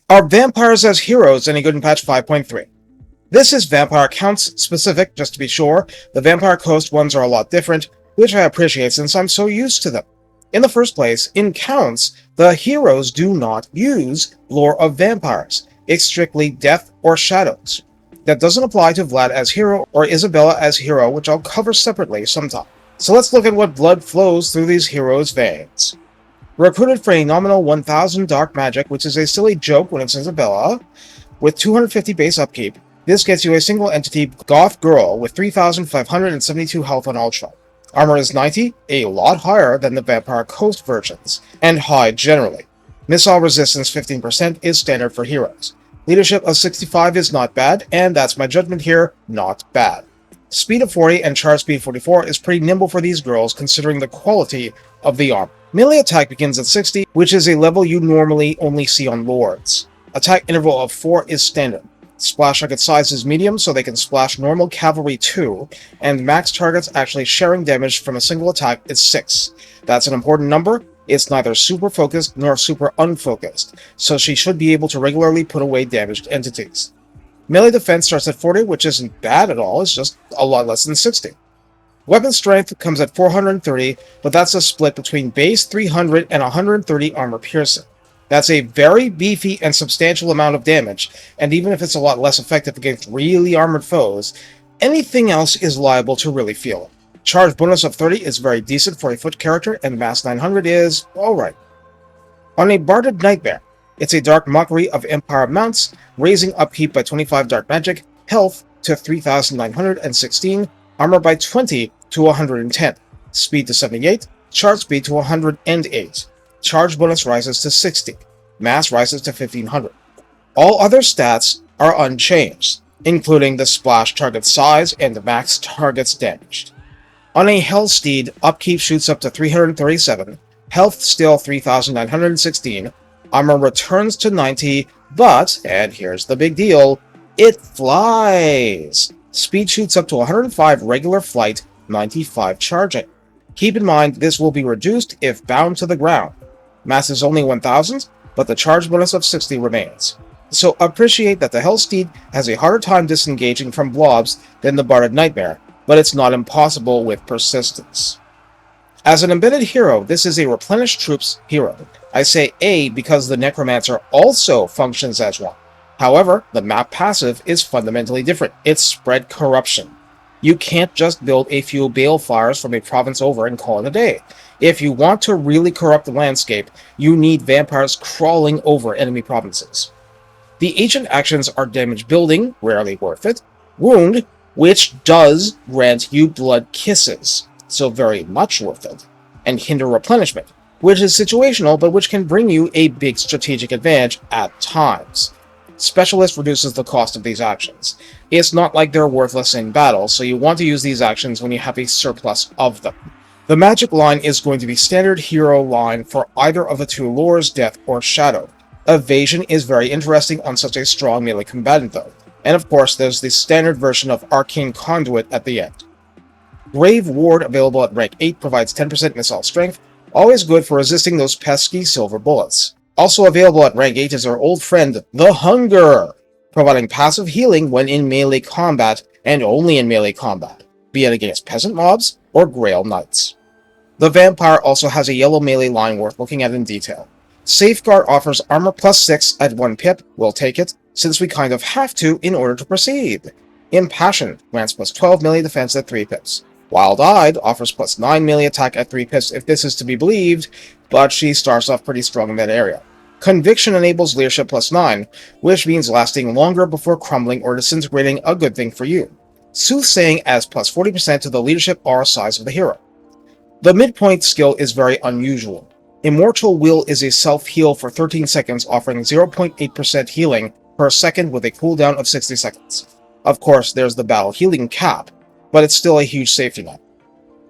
Are vampires as heroes any good in patch 5.3? This is vampire counts specific, just to be sure. The vampire coast ones are a lot different, which I appreciate since I'm so used to them. In the first place, in counts, the heroes do not use lore of vampires. It's strictly death or shadows. That doesn't apply to Vlad as hero or Isabella as hero, which I'll cover separately sometime. So let's look at what blood flows through these heroes' veins. Recruited for a nominal 1000 dark magic, which is a silly joke when it's Isabella, with 250 base upkeep. This gets you a single entity goth girl with 3,572 health on Ultra. Armor is 90, a lot higher than the Vampire Coast versions, and high generally. Missile resistance 15% is standard for heroes. Leadership of 65 is not bad, and that's my judgment here, not bad. Speed of 40 and charge speed 44 is pretty nimble for these girls considering the quality of the armor. Melee attack begins at 60, which is a level you normally only see on lords. Attack interval of 4 is standard. Splash target size is medium, so they can splash normal cavalry too, and max targets actually sharing damage from a single attack is 6. That's an important number. It's neither super focused nor super unfocused, so she should be able to regularly put away damaged entities. Melee defense starts at 40, which isn't bad at all, it's just a lot less than 60. Weapon strength comes at 430, but that's a split between base 300 and 130 armor piercing. That's a very beefy and substantial amount of damage, and even if it's a lot less effective against really armored foes, anything else is liable to really feel it. Charge bonus of 30 is very decent for a foot character, and mass 900 is alright. On a Barded Nightmare, it's a dark mockery of Empire mounts, raising upkeep by 25 dark magic, health to 3,916, armor by 20 to 110, speed to 78, charge speed to 108, charge bonus rises to 60, mass rises to 1500. All other stats are unchanged, including the splash target size and the max targets damaged. On a Hellsteed, upkeep shoots up to 337, health still 3,916, armor returns to 90, but, and here's the big deal, it flies! Speed shoots up to 105 regular flight, 95 charging. Keep in mind this will be reduced if bound to the ground. Mass is only 1000, but the charge bonus of 60 remains. So appreciate that the Hellsteed has a harder time disengaging from blobs than the Barded Nightmare, but it's not impossible with persistence. As an embedded hero, this is a replenish troops hero. I say A because the Necromancer also functions as one. However, the map passive is fundamentally different. It's spread corruption. You can't just build a few balefires from a province over and call it a day. If you want to really corrupt the landscape, you need vampires crawling over enemy provinces. The ancient actions are damage building, rarely worth it, wound, which does grant you blood kisses, so very much worth it, and hinder replenishment, which is situational but which can bring you a big strategic advantage at times. Specialist reduces the cost of these actions. It's not like they're worthless in battle, so you want to use these actions when you have a surplus of them. The magic line is going to be standard hero line for either of the two lores, Death or Shadow. Evasion is very interesting on such a strong melee combatant though, and of course there's the standard version of Arcane Conduit at the end. Grave Ward, available at rank 8, provides 10% missile strength, always good for resisting those pesky silver bullets. Also available at rank 8 is our old friend, the Hunger, providing passive healing when in melee combat, and only in melee combat, be it against peasant mobs or Grail Knights. The Vampire also has a yellow melee line worth looking at in detail. Safeguard offers armor plus 6 at 1 pip, we'll take it, since we kind of have to in order to proceed. Impassion grants plus 12 melee defense at 3 pips. Wild-Eyed offers plus 9 melee attack at 3 pips if this is to be believed, but she starts off pretty strong in that area. Conviction enables leadership plus 9, which means lasting longer before crumbling or disintegrating, a good thing for you. Soothsaying adds plus 40% to the leadership aura size of the hero. The midpoint skill is very unusual. Immortal Will is a self-heal for 13 seconds, offering 0.8% healing per second with a cooldown of 60 seconds. Of course, there's the battle healing cap, but it's still a huge safety net.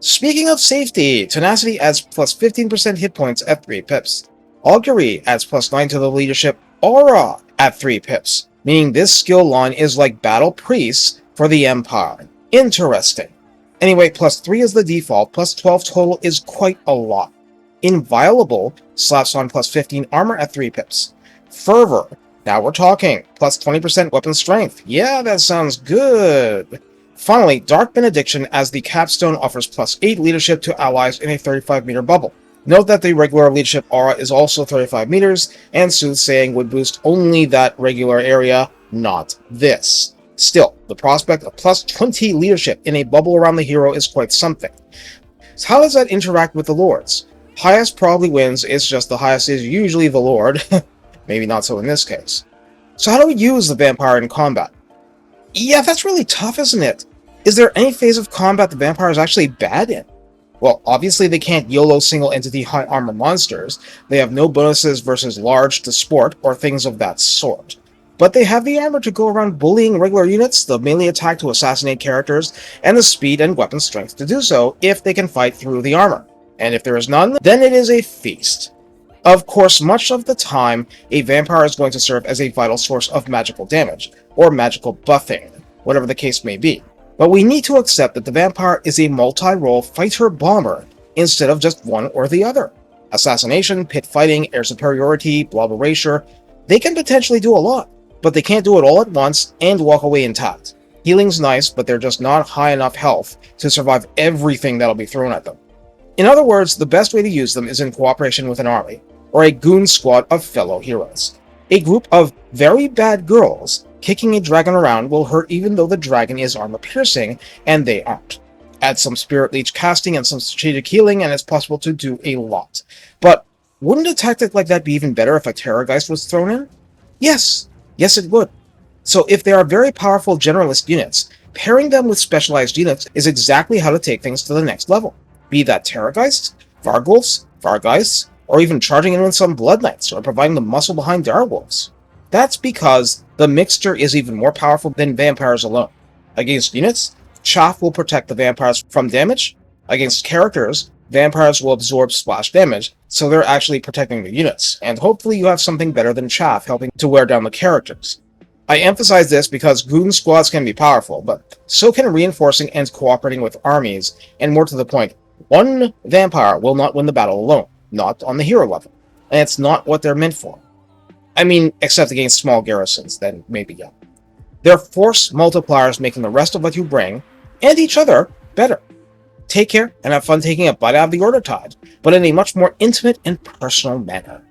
Speaking of safety, Tenacity adds plus 15% hit points at 3 pips. Augury adds plus 9 to the leadership aura at 3 pips, meaning this skill line is like Battle Priests for the Empire. Interesting. Anyway, plus 3 is the default, plus 12 total is quite a lot. Inviolable slaps on plus 15 armor at 3 pips. Fervor Now we're talking. Plus 20% weapon strength. Yeah, that sounds good. Finally, Dark Benediction as the capstone offers plus 8 leadership to allies in a 35-meter bubble. Note that the regular leadership aura is also 35 meters, and Soothsaying would boost only that regular area, not this. Still, the prospect of plus 20 leadership in a bubble around the hero is quite something. So how does that interact with the lords? Highest probably wins, it's just the highest is usually the lord. Maybe not so in this case. So how do we use the vampire in combat? Yeah, that's really tough, isn't it? Is there any phase of combat the vampire is actually bad in? Well, obviously they can't YOLO single-entity high-armor monsters, they have no bonuses versus large to sport or things of that sort. But they have the armor to go around bullying regular units, the melee attack to assassinate characters, and the speed and weapon strength to do so if they can fight through the armor. And if there is none, then it is a feast. Of course, much of the time, a vampire is going to serve as a vital source of magical damage, or magical buffing, whatever the case may be. But we need to accept that the vampire is a multi-role fighter-bomber, instead of just one or the other. Assassination, pit fighting, air superiority, blob erasure, they can potentially do a lot, but they can't do it all at once and walk away intact. Healing's nice, but they're just not high enough health to survive everything that'll be thrown at them. In other words, the best way to use them is in cooperation with an army, or a goon squad of fellow heroes. A group of very bad girls kicking a dragon around will hurt even though the dragon is armor-piercing, and they aren't. Add some Spirit Leech casting and some strategic healing, and it's possible to do a lot. But wouldn't a tactic like that be even better if a Terrorgeist was thrown in? Yes. Yes, it would. So if they are very powerful generalist units, pairing them with specialized units is exactly how to take things to the next level. Be that Terrorgeists, Varghulfs, Vargheists, or even charging in with some Blood Knights, or providing the muscle behind Direwolves. That's because the mixture is even more powerful than vampires alone. Against units, Chaff will protect the vampires from damage. Against characters, vampires will absorb splash damage, so they're actually protecting the units, and hopefully you have something better than Chaff helping to wear down the characters. I emphasize this because goon squads can be powerful, but so can reinforcing and cooperating with armies, and more to the point, one vampire will not win the battle alone, not on the hero level, and it's not what they're meant for. I mean, except against small garrisons, then maybe yeah. They're force multipliers making the rest of what you bring, and each other, better. Take care, and have fun taking a bite out of the Order Tide, but in a much more intimate and personal manner.